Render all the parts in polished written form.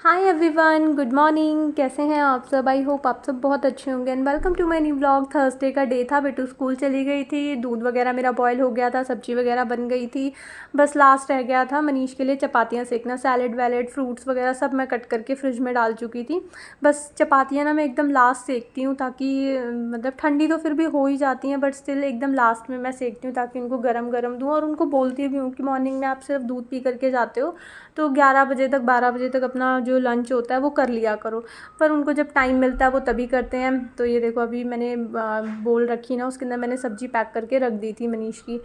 Hi everyone, good morning. कैसे हैं आप सब? आई होप आप सब बहुत अच्छे होंगे and welcome to my new blog. Thursday का डे था, बेटू स्कूल चली गई थी, दूध वगैरह मेरा बॉयल हो गया था, सब्जी वगैरह बन गई थी। बस लास्ट रह गया था मनीष के लिए चपातियाँ सेकना। सैलेड वैलेड फ्रूट्स वगैरह सब मैं कट करके फ्रिज में डाल चुकी थी। बस चपातियाँ ना मैं एकदम लास्ट सेकती हूँ ताकि मतलब ठंडी तो फिर भी हो ही जाती हैं बट स्टिल एकदम लास्ट में मैं सेकती हूँ ताकि उनको गरम गरम दूँ। और उनको बोलती भी हूँ कि मॉर्निंग में आप सिर्फ दूध पी करके जाते हो तो 11 बजे तक 12 बजे तक अपना जो लंच होता है वो कर लिया करो। पर उनको जब टाइम मिलता है वो तभी करते हैं। तो ये देखो अभी मैंने बोल रखी ना, उसके अंदर मैंने सब्ज़ी पैक करके रख दी थी मनीष की।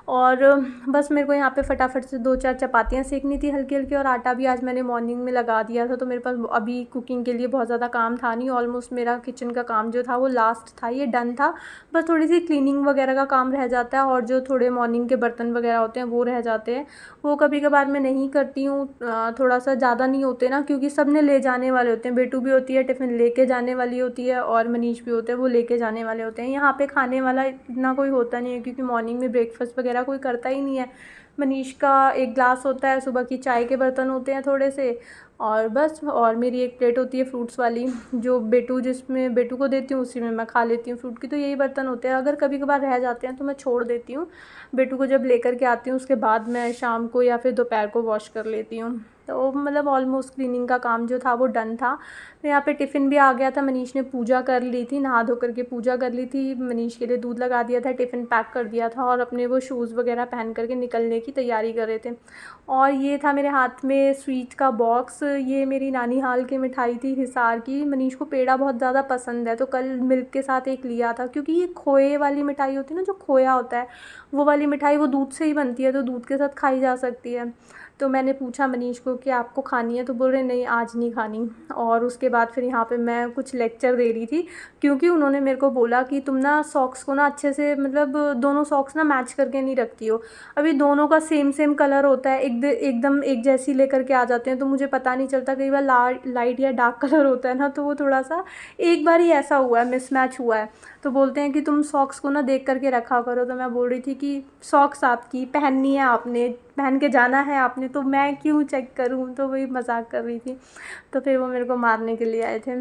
और बस मेरे को यहाँ पे फटाफट से 2-4 चपातियाँ सेकनी थी हल्की हल्की। और आटा भी आज मैंने मॉर्निंग में लगा दिया था तो मेरे पास अभी कुकिंग के लिए बहुत ज़्यादा काम था नहीं। ऑलमोस्ट मेरा किचन का काम जो था वो लास्ट था, ये डन था। बस थोड़ी सी क्लीनिंग वगैरह का काम रह जाता है और जो थोड़े मॉर्निंग के बर्तन वगैरह होते हैं वो रह जाते हैं। वो कभी कभार मैं नहीं करती हूँ, थोड़ा सा ज़्यादा नहीं होते ना, क्योंकि सब ने ले जाने वाले होते हैं। बेटू भी होती है टिफ़िन लेके जाने वाली होती है और मनीष भी होते हैं वो लेके जाने वाले होते हैं। यहाँ पे खाने वाला इतना कोई होता नहीं है क्योंकि मॉर्निंग में ब्रेकफास्ट वगैरह कोई करता ही नहीं है। मनीष का एक ग्लास होता है, सुबह की चाय के बर्तन होते हैं थोड़े से, और बस। और मेरी एक प्लेट होती है फ्रूट्स वाली जो जिसमें बेटू को देती हूँ उसी में मैं खा लेती हूँ फ्रूट की। तो यही बर्तन होते हैं, अगर कभी कभार रह जाते हैं तो मैं छोड़ देती हूँ। बेटू को जब लेकर के आती हूँ उसके बाद मैं शाम को या फिर दोपहर को वॉश कर लेती हूँ। तो मतलब ऑलमोस्ट क्लीनिंग का काम जो था वो डन था। तो यहाँ पे टिफ़िन भी आ गया था, मनीष ने पूजा कर ली थी, नहा धो करके पूजा कर ली थी, मनीष के लिए दूध लगा दिया था, टिफ़िन पैक कर दिया था और अपने वो शूज़ वगैरह पहन करके निकलने की तैयारी कर रहे थे। और ये था मेरे हाथ में स्वीट का बॉक्स। ये मेरी नानी हाल की मिठाई थी हिसार की। मनीष को पेड़ा बहुत ज़्यादा पसंद है तो कल मिल्क के साथ एक लिया था, क्योंकि ये खोए वाली मिठाई होती है ना, जो खोया होता है वो वाली मिठाई वो दूध से ही बनती है तो दूध के साथ खाई जा सकती है। तो मैंने पूछा मनीष को कि आपको खानी है, तो बोल रहे नहीं आज नहीं खानी। और उसके बाद फिर यहाँ पे मैं कुछ लेक्चर दे रही थी, क्योंकि उन्होंने मेरे को बोला कि तुम ना सॉक्स को ना अच्छे से मतलब दोनों सॉक्स ना मैच करके नहीं रखती हो। अभी दोनों का सेम सेम कलर होता है, एकदम एक जैसी लेकर के आ जाते हैं तो मुझे पता नहीं चलता, कई बार लाइट या डार्क कलर होता है ना तो वो थोड़ा सा एक बार ही ऐसा हुआ है, मिसमैच हुआ है। तो बोलते हैं कि तुम सॉक्स को ना देख करके रखा करो। तो मैं बोल रही थी कि सॉक्स आपकी पहननी है, आपने पहन के जाना है आपने, तो मैं क्यों चेक करूँ। तो वही मजाक कर रही थी। तो फिर वो मेरे को मारने के लिए आए थे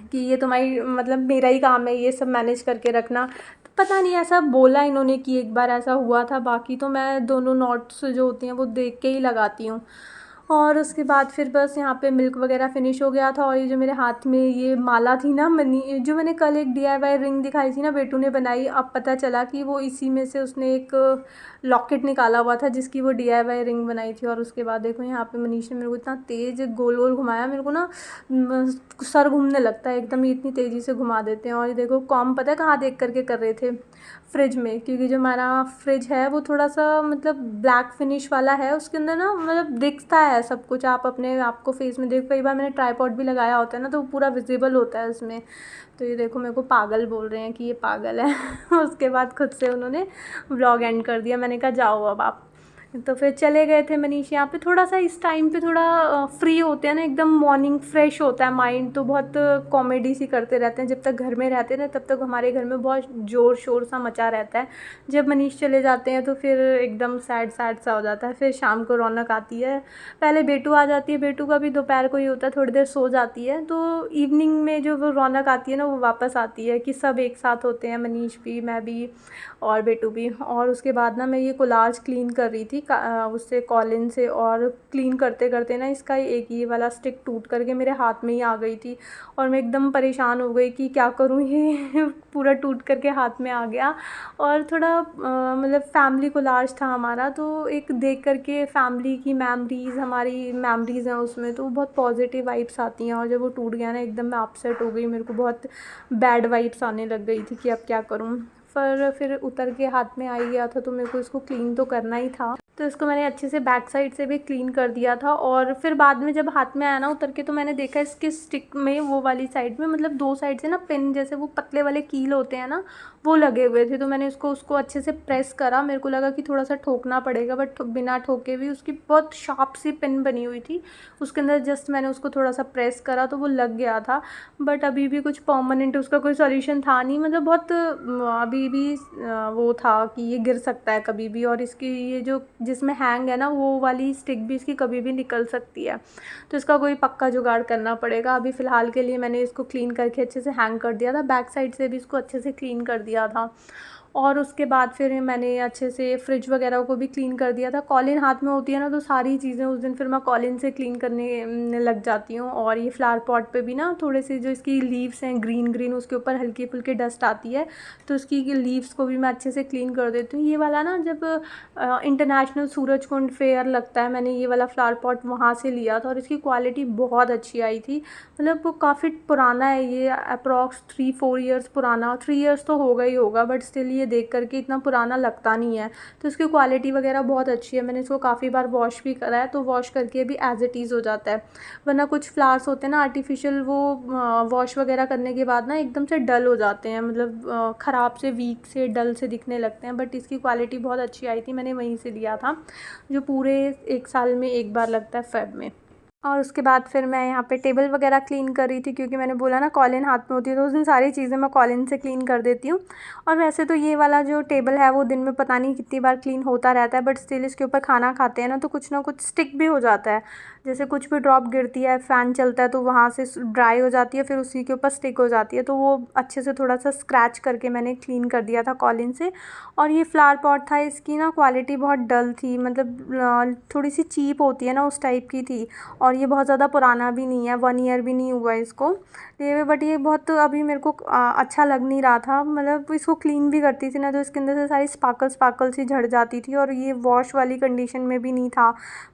कि ये तुम्हारी मतलब मेरा ही काम है ये सब मैनेज करके रखना। तो पता नहीं ऐसा बोला इन्होंने कि एक बार ऐसा हुआ था, बाकी तो मैं दोनों नोट्स जो होती हैं वो देख के ही लगाती हूँ। और उसके बाद फिर बस यहाँ पे मिल्क वगैरह फ़िनिश हो गया था। और ये जो मेरे हाथ में ये माला थी ना, मनी जो मैंने कल एक DIY रिंग दिखाई थी ना बेटू ने बनाई, अब पता चला कि वो इसी में से उसने एक लॉकेट निकाला हुआ था जिसकी वो DIY रिंग बनाई थी। और उसके बाद देखो यहाँ पे मनीष ने मेरे को इतना तेज़ गोल गोल घुमाया, मेरे को ना सर घूमने लगता है एकदम, इतनी तेज़ी से घुमा देते हैं। और ये देखो कॉम पता है कहाँ देख करके कर रहे थे, फ्रिज में, क्योंकि जो हमारा फ्रिज है वो थोड़ा सा मतलब ब्लैक फिनिश वाला है, उसके अंदर ना मतलब दिखता है सब कुछ। आप अपने आप को फेस में देखो, कई बार मैंने ट्राइपॉड भी लगाया होता है ना तो वो पूरा विजिबल होता है उसमें। तो ये देखो मेरे को पागल बोल रहे हैं कि ये पागल है। उसके बाद खुद से उन्होंने व्लॉग एंड कर दिया। मैंने कहा जाओ अब आप। तो फिर चले गए थे मनीष। यहाँ पे थोड़ा सा इस टाइम पे थोड़ा फ्री होते हैं ना, एकदम मॉर्निंग फ्रेश होता है माइंड, तो बहुत कॉमेडी सी करते रहते हैं। जब तक घर में रहते हैं तब तक हमारे घर में बहुत ज़ोर शोर सा मचा रहता है। जब मनीष चले जाते हैं तो फिर एकदम सैड सैड सा हो जाता है। फिर शाम को रौनक आती है, पहले बेटू आ जाती है, बेटू का भी दोपहर को ही होता है, थोड़ी देर सो जाती है, तो इवनिंग में जो वो रौनक आती है ना वो वापस आती है कि सब एक साथ होते हैं, मनीष भी, मैं भी और बेटू भी। और उसके बाद ना मैं ये कोलाज क्लीन कर रही थी उससे कॉलिन से, और क्लीन करते करते ना इसका एक ये वाला स्टिक टूट करके मेरे हाथ में ही आ गई थी। और मैं एकदम परेशान हो गई कि क्या करूँ, ये पूरा टूट करके हाथ में आ गया। और थोड़ा मतलब फैमिली कोलाज था हमारा, तो एक देख करके फैमिली की मेमोरीज़, हमारी मेमोरीज़ हैं उसमें, तो बहुत पॉजिटिव वाइब्स आती हैं। और जब वो टूट गया ना एकदम मैं अपसेट हो गई, मेरे को बहुत बैड वाइब्स आने लग गई थी कि अब क्या करूँ। पर फिर उतर के हाथ में आ ही गया था तो मेरे को इसको क्लीन तो करना ही था, तो इसको मैंने अच्छे से बैक साइड से भी क्लीन कर दिया था। और फिर बाद में जब हाथ में आया ना उतर के, तो मैंने देखा इसके स्टिक में वो वाली साइड में मतलब दो साइड से ना पिन जैसे वो पतले वाले कील होते हैं ना वो लगे हुए थे। तो मैंने उसको अच्छे से प्रेस करा, मेरे को लगा कि थोड़ा सा ठोकना पड़ेगा, बट बिना ठोके भी उसकी बहुत शार्प सी पिन बनी हुई थी उसके अंदर। जस्ट मैंने उसको थोड़ा सा प्रेस करा तो वो लग गया था। बट अभी भी कुछ परमानेंट उसका कोई सॉल्यूशन था नहीं, मतलब बहुत अभी भी वो था कि ये गिर सकता है कभी भी। और इसकी ये जो जिसमें हैंग है ना वो वाली स्टिक भी इसकी कभी भी निकल सकती है। तो इसका कोई पक्का जुगाड़ करना पड़ेगा। अभी फ़िलहाल के लिए मैंने इसको क्लीन करके अच्छे से हैंग कर दिया था, बैक साइड से भी इसको अच्छे से क्लीन कर दिया था। और उसके बाद फिर मैंने अच्छे से फ्रिज वगैरह को भी क्लीन कर दिया था। कॉलिन हाथ में होती है ना तो सारी चीज़ें उस दिन फिर मैं कॉलिन से क्लीन करने लग जाती हूँ। और ये फ्लावर पॉट पे भी ना थोड़े से जो इसकी लीव्स हैं ग्रीन ग्रीन उसके ऊपर हल्की फुल्की डस्ट आती है, तो उसकी लीव्स को भी मैं अच्छे से क्लीन कर देती हूँ। ये वाला ना जब इंटरनेशनल सूरजकुंड फेयर लगता है, मैंने ये वाला फ्लावर पॉट वहाँ से लिया था और इसकी क्वालिटी बहुत अच्छी आई थी। मतलब वो काफ़ी पुराना है, ये अप्रॉक्स 3-4 ईयर्स पुराना, 3 ईयर्स तो हो गई होगा, बट स्टिल ये देख करके इतना पुराना लगता नहीं है। तो इसकी क्वालिटी वगैरह बहुत अच्छी है। मैंने इसको काफ़ी बार वॉश भी करा है, तो वॉश करके भी एज़ इट इज़ हो जाता है। वरना कुछ फ्लावर्स होते हैं ना आर्टिफिशियल, वो वॉश वगैरह करने के बाद ना एकदम से डल हो जाते हैं, मतलब ख़राब से वीक से डल से दिखने लगते हैं। बट इसकी क्वालिटी बहुत अच्छी आई थी, मैंने वहीं से लिया था, जो पूरे 1 साल में एक बार लगता है फ़ेब में। और उसके बाद फिर मैं यहाँ पे टेबल वगैरह क्लीन कर रही थी, क्योंकि मैंने बोला ना कॉलिन हाथ में होती है तो उस दिन सारी चीज़ें मैं कॉलिन से क्लीन कर देती हूँ। और वैसे तो ये वाला जो टेबल है वो दिन में पता नहीं कितनी बार क्लीन होता रहता है, बट स्टिल इसके ऊपर खाना खाते हैं ना तो कुछ ना कुछ स्टिक भी हो जाता है। जैसे कुछ भी ड्रॉप गिरती है, फ़ैन चलता है तो वहाँ से ड्राई हो जाती है, फिर उसी के ऊपर स्टिक हो जाती है, तो वो अच्छे से थोड़ा सा स्क्रैच करके मैंने क्लीन कर दिया था कॉलिन से। और ये फ्लावर पॉट था, इसकी ना क्वालिटी बहुत डल थी, मतलब थोड़ी सी चीप होती है ना उस टाइप की थी। और ये बहुत ज़्यादा पुराना भी नहीं है, 1 ईयर भी नहीं हुआ इसको लिए हुए, बट ये बहुत अभी मेरे को अच्छा लग नहीं रहा था। मतलब इसको क्लीन भी करती थी ना तो इसके अंदर से सारी स्पार्कल सी झड़ जाती थी, और ये वॉश वाली कंडीशन में भी नहीं था।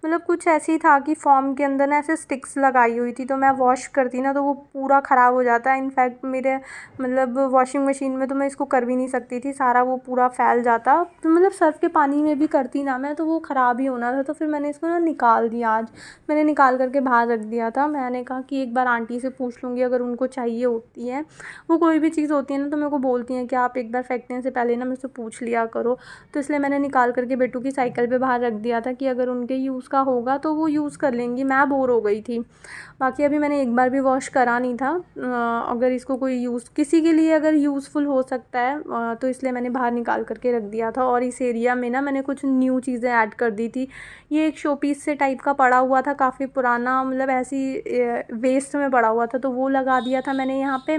मतलब कुछ ऐसे ही था कि फॉर्म के अंदर ना ऐसे स्टिक्स लगाई हुई थी, तो मैं वॉश करती ना तो वो पूरा ख़राब हो जाता है। इनफैक्ट मेरे मतलब वॉशिंग मशीन में तो मैं इसको कर भी नहीं सकती थी, सारा वो पूरा फैल जाता। तो मतलब सर्फ़ के पानी में भी करती ना मैं तो वो ख़राब ही होना था। तो फिर मैंने इसको ना निकाल दिया, आज मैंने निकाल करके बाहर रख दिया था। मैंने कहा कि एक बार आंटी से पूछ लूँगी, अगर उनको चाहिए होती है, वो कोई भी चीज़ होती है ना तो मेरे को बोलती हैं कि आप एक बार फेंकने से पहले ना मेरे से पूछ लिया करो। तो इसलिए मैंने निकाल करके बेटू की साइकिल पे बाहर रख दिया था कि अगर उनके यूज़ का होगा तो वो यूज़ कर लेंगी। मैं बोर हो गई थी। बाकी अभी मैंने एक बार भी वॉश करा नहीं था। अगर इसको कोई यूज़ किसी के लिए अगर यूज़फुल हो सकता है तो इसलिए मैंने बाहर निकाल करके रख दिया था। और इस एरिया में ना मैंने कुछ न्यू चीज़ें ऐड कर दी थी। ये एक शो पीस से टाइप का पड़ा हुआ था, काफ़ी पुराना, मतलब ऐसी वेस्ट में पड़ा हुआ था, तो वो लगा दिया था मैंने यहाँ पे।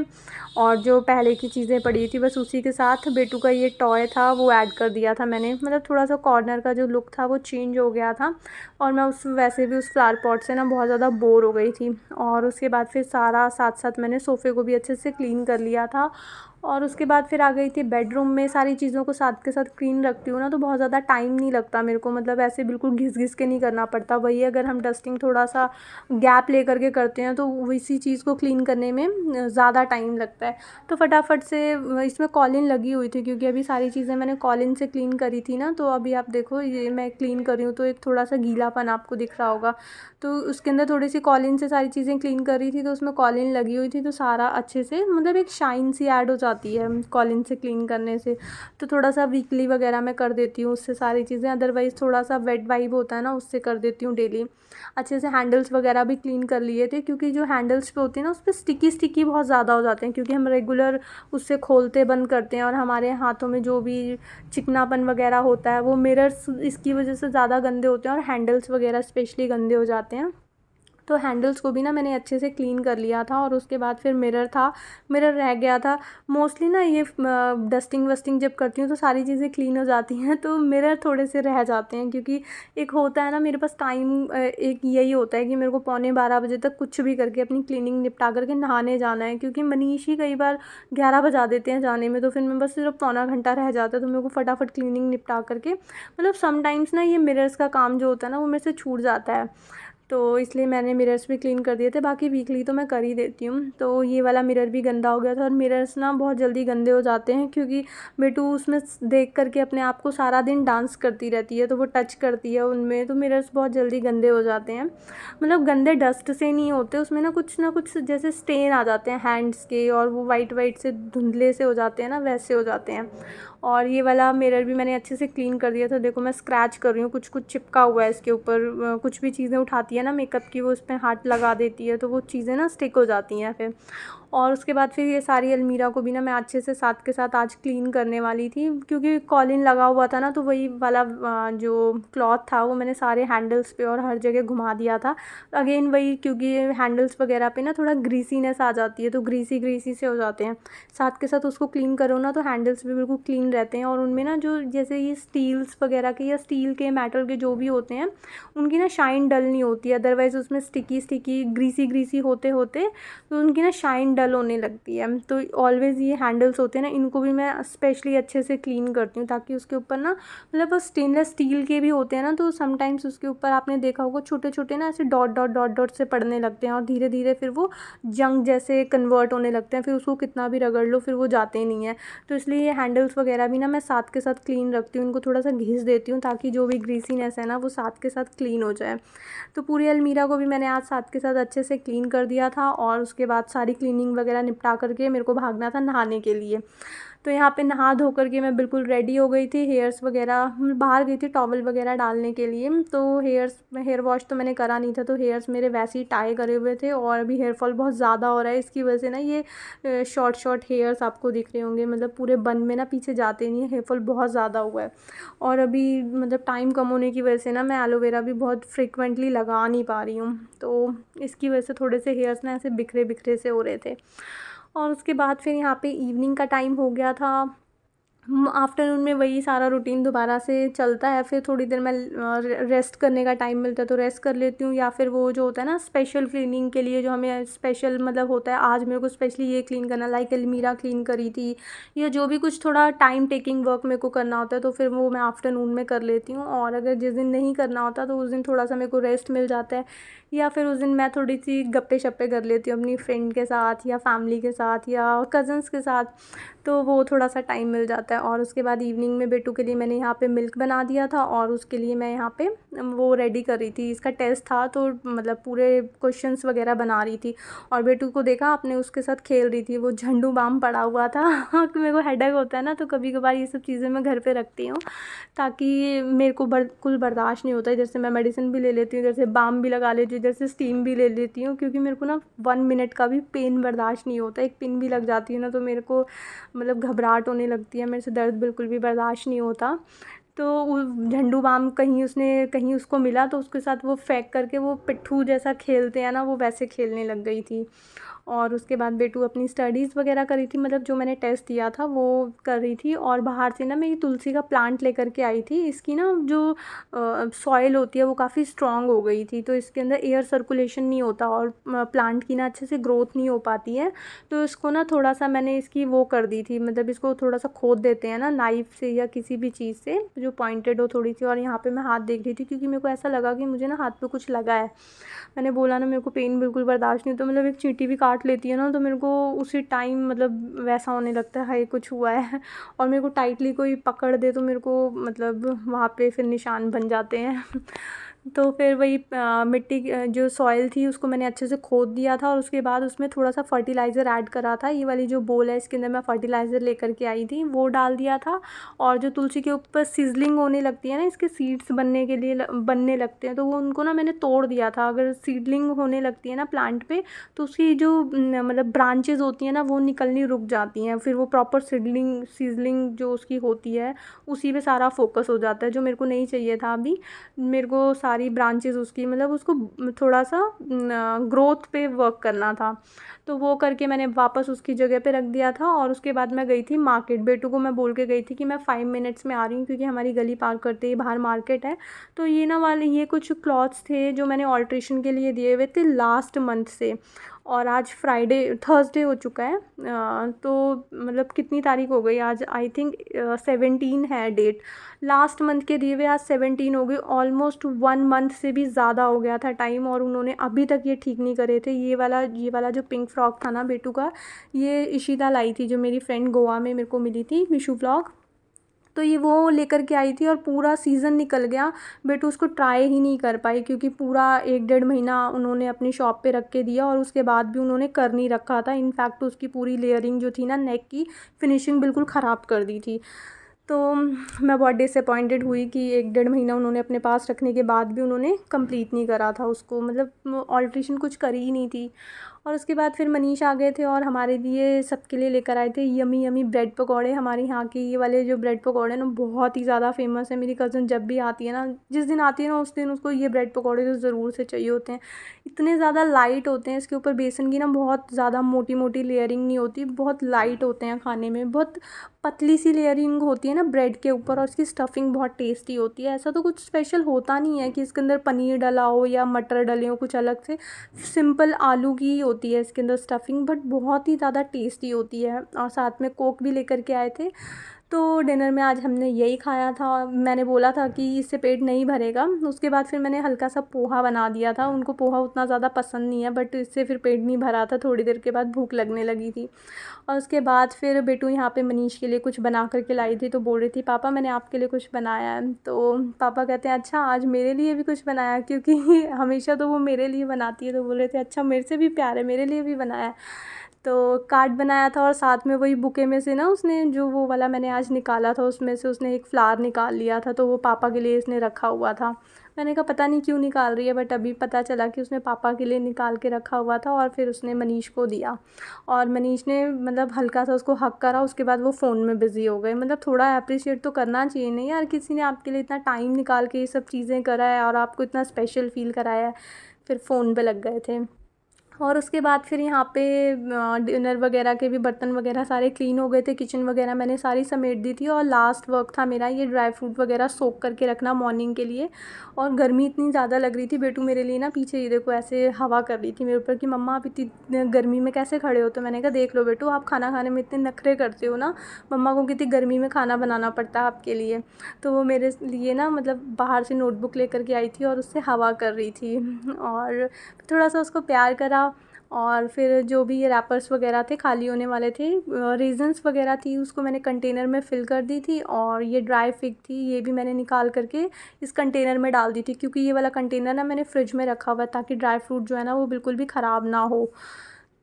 और जो पहले की चीज़ें पड़ी थी बस उसी के साथ बेटू का ये टॉय था वो ऐड कर दिया था मैंने। मतलब थोड़ा सा कॉर्नर का जो लुक था वो चेंज हो गया था। और मैं उस वैसे भी उस फ्लावर पॉट से ना बहुत ज़्यादा बोर हो गई थी। और उसके बाद फिर सारा साथ साथ मैंने सोफ़े को भी अच्छे से क्लीन कर लिया था। और उसके बाद फिर आ गई थी बेडरूम में। सारी चीज़ों को साथ के साथ क्लीन रखती हूँ ना तो बहुत ज़्यादा टाइम नहीं लगता मेरे को, मतलब ऐसे बिल्कुल घिस के नहीं करना पड़ता। वही अगर हम डस्टिंग थोड़ा सा गैप ले करके करते हैं तो इसी चीज़ को क्लीन करने में ज़्यादा टाइम लगता है। तो फटाफट से इसमें कॉलिन लगी हुई थी, क्योंकि अभी सारी चीज़ें मैंने कॉलिन से क्लीन करी थी ना। तो अभी आप देखो ये मैं क्लीन कर रही हूँ तो एक थोड़ा सा गीलापन आपको दिख रहा होगा, तो उसके अंदर थोड़ी सी कॉलिन से सारी चीज़ें क्लीन कर रही थी तो उसमें कॉलिन लगी हुई थी, तो सारा अच्छे से मतलब एक शाइन सी ऐड हो जाती है कॉलिन से क्लीन करने से। तो थोड़ा सा वीकली वगैरह मैं कर देती हूँ उससे सारी चीज़ें, अदरवाइज़ थोड़ा सा वेट वाइब होता है ना उससे कर देती हूँ डेली। अच्छे से हैंडल्स वगैरह भी क्लीन कर लिए थे, क्योंकि जो हैंडल्स पे होती है ना उस पर स्टिकी बहुत ज़्यादा हो जाते हैं, क्योंकि हम रेगुलर उससे खोलते बंद करते हैं और हमारे हाथों में जो भी चिकनापन वगैरह होता है वो मिरर्स इसकी वजह से ज़्यादा गंदे होते हैं और हैंडल्स वगैरह स्पेशली गंदे हो जाते हैं। तो हैंडल्स को भी ना मैंने अच्छे से क्लीन कर लिया था। और उसके बाद फिर मिरर रह गया था। मोस्टली ना ये डस्टिंग वस्टिंग जब करती हूँ तो सारी चीज़ें क्लीन हो जाती हैं, तो मिरर थोड़े से रह जाते हैं, क्योंकि एक होता है ना मेरे पास टाइम, एक यही होता है कि मेरे को 11:45 बजे तक कुछ भी करके अपनी क्लीनिंग निपटा करके नहाने जाना है, क्योंकि मनीष ही कई बार 11 बजा देते हैं जाने में, तो फिर मैं बस सिर्फ पौना घंटा रह जाता है, तो मेरे को फटाफट क्लीनिंग निपटा करके, मतलब समटाइम्स ना ये मिरर्स का काम जो होता है ना वो मेरे से छूट जाता है, तो इसलिए मैंने मिरर्स भी क्लीन कर दिए थे। बाकी वीकली तो मैं कर ही देती हूँ। तो ये वाला मिरर भी गंदा हो गया था, और मिरर्स ना बहुत जल्दी गंदे हो जाते हैं, क्योंकि बेटू उसमें देख करके अपने आप को सारा दिन डांस करती रहती है, तो वो टच करती है उनमें, तो मिरर्स बहुत जल्दी गंदे हो जाते हैं। मतलब गंदे डस्ट से नहीं होते, उसमें ना कुछ जैसे स्टेन आ जाते हैं हैंड्स के, और वो वाइट से धुंधले से हो जाते हैं ना, वैसे हो जाते हैं। और ये वाला मिरर भी मैंने अच्छे से क्लीन कर दिया था। देखो मैं स्क्रैच कर रही हूँ, कुछ कुछ चिपका हुआ है इसके ऊपर। कुछ भी चीज़ें उठाती है ना मेकअप की, वो उस पर हाथ लगा देती है तो वो चीज़ें ना स्टिक हो जाती हैं फिर। और उसके बाद फिर ये सारी अलमीरा को भी ना मैं अच्छे से साथ के साथ आज क्लीन करने वाली थी, क्योंकि कॉलिन लगा हुआ था ना, तो वही वाला जो क्लॉथ था वो मैंने सारे हैंडल्स पे और हर जगह घुमा दिया था। अगेन वही, क्योंकि हैंडल्स वगैरह पे ना थोड़ा ग्रीसीनेस आ जाती है, तो ग्रीसी ग्रीसी से हो जाते हैं। साथ के साथ उसको क्लीन करो ना तो हैंडल्स भी बिल्कुल क्लीन रहते हैं। और उनमें ना जो जैसे ये स्टील्स वगैरह के या स्टील के मेटल के जो भी होते हैं, उनकी ना शाइन डल नहीं होती है। अदरवाइज़ उसमें स्टिकी स्टिकी ग्रीसी ग्रीसी होते होते तो उनकी ना शाइन डल होने लगती है। तो ऑलवेज़ ये हैंडल्स होते हैं ना, इनको भी मैं स्पेशली अच्छे से क्लीन करती हूँ, ताकि उसके ऊपर ना मतलब वो स्टेनलेस स्टील के भी होते हैं ना, तो समटाइम्स उसके ऊपर आपने देखा होगा छोटे छोटे ना ऐसे डॉट डॉट डॉट डॉट से पड़ने लगते हैं, और धीरे धीरे फिर वो जंग जैसे कन्वर्ट होने लगते हैं। फिर उसको कितना भी रगड़ लो फिर वो जाते नहीं है। तो इसलिए ये हैंडल्स वगैरह भी ना मैं साथ के साथ क्लीन रखती हूँ, उनको थोड़ा सा घिस देती हूँ, ताकि जो भी ग्रीसीनेस है ना वो साथ के साथ क्लीन हो जाए। तो पूरी अलमीरा को भी मैंने आज साथ के साथ अच्छे से क्लीन कर दिया था। और उसके बाद सारी क्लीनिंग वगैरह निपटा करके मेरे को भागना था नहाने के लिए। तो यहाँ पे नहा धो करके मैं बिल्कुल रेडी हो गई थी। हेयर्स वगैरह बाहर गई थी टॉवल वगैरह डालने के लिए, तो हेयर वॉश तो मैंने करा नहीं था, तो हेयर्स मेरे वैसे ही टाई करे हुए थे। और अभी हेयर फॉल बहुत ज़्यादा हो रहा है, इसकी वजह से ना ये शॉर्ट शॉर्ट हेयर्स आपको दिख रहे होंगे, मतलब पूरे बन में ना पीछे जाते नहीं है। हेयर फॉल बहुत ज़्यादा हुआ है, और अभी मतलब टाइम कम होने की वजह से ना मैं एलोवेरा भी बहुत फ्रिक्वेंटली लगा नहीं पा रही हूँ, तो इसकी वजह से थोड़े से हेयर्स ना ऐसे बिखरे बिखरे से हो रहे थे। और उसके बाद फिर यहाँ पे इवनिंग का टाइम हो गया था। आफ्टरनून में वही सारा रूटीन दोबारा से चलता है। फिर थोड़ी देर मैं रेस्ट करने का टाइम मिलता है तो रेस्ट कर लेती हूँ, या फिर वो जो होता है ना स्पेशल क्लीनिंग के लिए जो हमें स्पेशल मतलब होता है, आज मेरे को स्पेशली ये क्लीन करना, लाइक अलमीरा क्लीन करी थी, या जो भी कुछ थोड़ा टाइम टेकिंग वर्क मेरे को करना होता है तो फिर वो मैं आफ्टरनून में कर लेती हूँ। और अगर जिस दिन नहीं करना होता तो उस दिन थोड़ा सा मेरे को रेस्ट मिल जाता है, या फिर उस दिन मैं थोड़ी सी गप्पे शप्पे कर लेती हूँ अपनी फ्रेंड के साथ या फैमिली के साथ या कज़न्स के साथ, तो वो थोड़ा सा टाइम मिल जाता है। और उसके बाद इवनिंग में बेटू के लिए मैंने यहाँ पे मिल्क बना दिया था, और उसके लिए मैं यहाँ पे वो रेडी कर रही थी, इसका टेस्ट था तो मतलब पूरे क्वेश्चंस वगैरह बना रही थी। और बेटू को देखा आपने, उसके साथ खेल रही थी, वो झंडू बाम पड़ा हुआ था मेरे को हेडेक होता है ना, तो कभी कभार ये सब चीज़ें मैं घर पर रखती हूँ, ताकि मेरे को बिल्कुल बर्दाश्त नहीं होता। इधर से मैं मेडिसिन भी ले लेती हूँ, इधर से बाम भी लगा लेती हूँ, इधर से स्टीम भी ले लेती हूँ, क्योंकि मेरे को ना 1 मिनट का भी पेन बर्दाश्त नहीं होता। एक पिन भी लग जाती है ना तो मेरे को मतलब घबराहट होने लगती है, मेरे से दर्द बिल्कुल भी बर्दाश्त नहीं होता। तो झंडू बाम कहीं उसको मिला तो उसके साथ वो फेंक करके वो पिट्ठू जैसा खेलते हैं ना, वो वैसे खेलने लग गई थी। और उसके बाद बेटू अपनी स्टडीज़ वगैरह कर रही थी, मतलब जो मैंने टेस्ट दिया था वो कर रही थी। और बाहर से ना मैं ये तुलसी का प्लांट लेकर के आई थी। इसकी ना जो सॉइल होती है वो काफ़ी स्ट्रॉन्ग हो गई थी, तो इसके अंदर एयर सर्कुलेशन नहीं होता और प्लांट की ना अच्छे से ग्रोथ नहीं हो पाती है। तो इसको ना थोड़ा सा मैंने इसकी वो कर दी थी, मतलब इसको थोड़ा सा खोद देते हैं ना नाइफ़ से या किसी भी चीज़ से जो पॉइंटेड हो थोड़ी सी। और यहाँ पे मैं हाथ देख रही थी, क्योंकि मेरे को ऐसा लगा कि मुझे ना हाथ पे कुछ लगा है। मैंने बोला ना मेरे को पेन बिल्कुल बर्दाश्त नहीं, तो मतलब एक चींटी भी काट लेती है ना तो मेरे को उसी टाइम मतलब वैसा होने लगता है, हाय कुछ हुआ है और मेरे को टाइटली कोई पकड़ दे तो मेरे को मतलब वहाँ पे फिर निशान बन जाते हैं तो फिर वही मिट्टी जो सॉइल थी उसको मैंने अच्छे से खोद दिया था, और उसके बाद उसमें थोड़ा सा फर्टिलाइज़र ऐड करा था। ये वाली जो बोल है इसके अंदर मैं फर्टिलाइज़र लेकर के आई थी, वो डाल दिया था। और जो तुलसी के ऊपर सिजलिंग होने लगती है ना, इसके सीड्स बनने के लिए बनने लगते हैं, तो वो उनको ना मैंने तोड़ दिया था। अगर सीडलिंग होने लगती है ना प्लांट पे तो उसकी जो मतलब ब्रांचेज़ होती हैं ना वो निकलनी रुक जाती हैं, फिर वो प्रॉपर सीजलिंग जो उसकी होती है उसी पे सारा फोकस हो जाता है, जो मेरे को नहीं चाहिए था। अभी मेरे को सारी ब्रांचेस उसकी मतलब उसको थोड़ा सा ग्रोथ पे वर्क करना था, तो वो करके मैंने वापस उसकी जगह पे रख दिया था। और उसके बाद मैं गई थी मार्केट। बेटू को मैं बोल के गई थी कि मैं 5 मिनट्स में आ रही हूँ, क्योंकि हमारी गली पार करते ही बाहर मार्केट है। तो ये कुछ क्लॉथ्स थे जो मैंने ऑल्ट्रेशन के लिए दिए हुए थे लास्ट मंथ से, और आज थर्सडे हो चुका है। तो मतलब कितनी तारीख हो गई आज, आई थिंक 17 है डेट। लास्ट मंथ के दिए हुए आज 17 हो गई, ऑलमोस्ट 1 मंथ से भी ज़्यादा हो गया था टाइम, और उन्होंने अभी तक ये ठीक नहीं करे थे। ये वाला जो पिंक फ्रॉक था ना बेटू का, ये इशिता लाई थी, जो मेरी फ्रेंड गोवा में मेरे को मिली थी, मिशू व्लॉग। तो ये वो लेकर के आई थी और पूरा सीज़न निकल गया, बेटू उसको ट्राई ही नहीं कर पाई, क्योंकि पूरा 1-1.5 महीना उन्होंने अपनी शॉप पे रख के दिया और उसके बाद भी उन्होंने कर नहीं रखा था। इनफैक्ट उसकी पूरी लेयरिंग जो थी ना नेक की फिनिशिंग बिल्कुल ख़राब कर दी थी। तो मैं बहुत डिसअपॉइंटेड हुई कि 1 डेढ़ महीना उन्होंने अपने पास रखने के बाद भी उन्होंने कंप्लीट नहीं करा था उसको, मतलब ऑल्ट्रेशन कुछ करी ही नहीं थी। और उसके बाद फिर मनीष आ गए थे और हमारे लिए सबके लिए लेकर आए थे यमी यमी ब्रेड पकौड़े। हमारे यहाँ के ये वाले जो ब्रेड पकौड़े हैं ना बहुत ही ज़्यादा फेमस है। मेरी कज़न जब भी आती है ना, जिस दिन आती है ना उस दिन उसको ये ब्रेड पकौड़े तो ज़रूर से चाहिए होते हैं। इतने ज़्यादा लाइट होते हैं, इसके ऊपर बेसन की ना बहुत ज़्यादा मोटी मोटी लेयरिंग नहीं होती, बहुत लाइट होते हैं खाने में, बहुत पतली सी लेयरिंग होती है ना ब्रेड के ऊपर, और उसकी स्टफिंग बहुत टेस्टी होती है। ऐसा तो कुछ स्पेशल होता नहीं है कि इसके अंदर पनीर डला हो या मटर डले हो कुछ अलग से, सिंपल आलू की ही होती है इसके अंदर स्टफिंग, बट बहुत ही ज़्यादा टेस्टी होती है। और साथ में कोक भी लेकर के आए थे। तो डिनर में आज हमने यही खाया था। मैंने बोला था कि इससे पेट नहीं भरेगा, उसके बाद फिर मैंने हल्का सा पोहा बना दिया था। उनको पोहा उतना ज़्यादा पसंद नहीं है, बट इससे फिर पेट नहीं भरा था, थोड़ी देर के बाद भूख लगने लगी थी। और उसके बाद फिर बेटू यहाँ पे मनीष के लिए कुछ बना कर के लाई थी, तो बोल रही थी पापा मैंने आपके लिए कुछ बनाया है। तो पापा कहते हैं अच्छा आज मेरे लिए भी कुछ बनाया है? क्योंकि हमेशा तो वो मेरे लिए बनाती है। तो बोल रहे थे अच्छा मेरे से भी प्यार है, मेरे लिए भी बनाया है। तो कार्ड बनाया था और साथ में वही बुके में से ना उसने जो वो वाला मैंने आज निकाला था उसमें से उसने एक फ्लावर निकाल लिया था, तो वो पापा के लिए इसने रखा हुआ था। मैंने कहा पता नहीं क्यों निकाल रही है, बट अभी पता चला कि उसने पापा के लिए निकाल के रखा हुआ था और फिर उसने मनीष को दिया। और मनीष ने मतलब हल्का सा उसको हक करा, उसके बाद वो फ़ोन में बिज़ी हो गए। मतलब थोड़ा अप्रिशिएट तो करना चाहिए नहीं यार, किसी ने आपके लिए इतना टाइम निकाल के ये सब चीज़ें करा है और आपको इतना स्पेशल फ़ील कराया है, फिर फ़ोन पे लग गए थे। और उसके बाद फिर यहाँ पे डिनर वगैरह के भी बर्तन वगैरह सारे क्लीन हो गए थे, किचन वगैरह मैंने सारी समेट दी थी। और लास्ट वर्क था मेरा ये ड्राई फ्रूट वगैरह सोक करके रखना मॉर्निंग के लिए। और गर्मी इतनी ज़्यादा लग रही थी, बेटू मेरे लिए ना पीछे ये देखो ऐसे हवा कर रही थी मेरे ऊपर कि मम्मा आप इतनी गर्मी में कैसे खड़े हो। तो मैंने कहा देख लो बेटू आप खाना खाने में इतने नखरे करते हो ना, मम्मा को कितनी गर्मी में खाना बनाना पड़ता है आपके लिए। तो वो मेरे लिए ना मतलब बाहर से नोटबुक लेकर के आई थी और उससे हवा कर रही थी। और थोड़ा सा उसको प्यार करा। और फिर जो भी ये रैपर्स वगैरह थे खाली होने वाले थे, रेज़न्स वगैरह थी उसको मैंने कंटेनर में फ़िल कर दी थी। और ये ड्राई फिग थी ये भी मैंने निकाल करके इस कंटेनर में डाल दी थी, क्योंकि ये वाला कंटेनर ना मैंने फ्रिज में रखा हुआ है ताकि ड्राई फ्रूट जो है ना वो बिल्कुल भी ख़राब ना हो।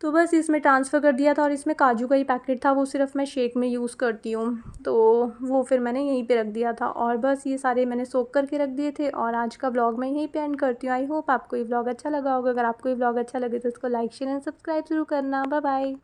तो बस इसमें ट्रांसफ़र कर दिया था। और इसमें काजू का ही पैकेट था, वो सिर्फ़ मैं शेक में यूज़ करती हूँ, तो वो फिर मैंने यहीं पे रख दिया था। और बस ये सारे मैंने सोक करके रख दिए थे। और आज का व्लॉग मैं यहीं पे एंड करती हूँ। आई होप आपको ये व्लॉग अच्छा लगा होगा। अगर आपको ये व्लॉग अच्छा लगे तो इसको लाइक शेयर एंड सब्सक्राइब ज़रूर करना। Bye bye.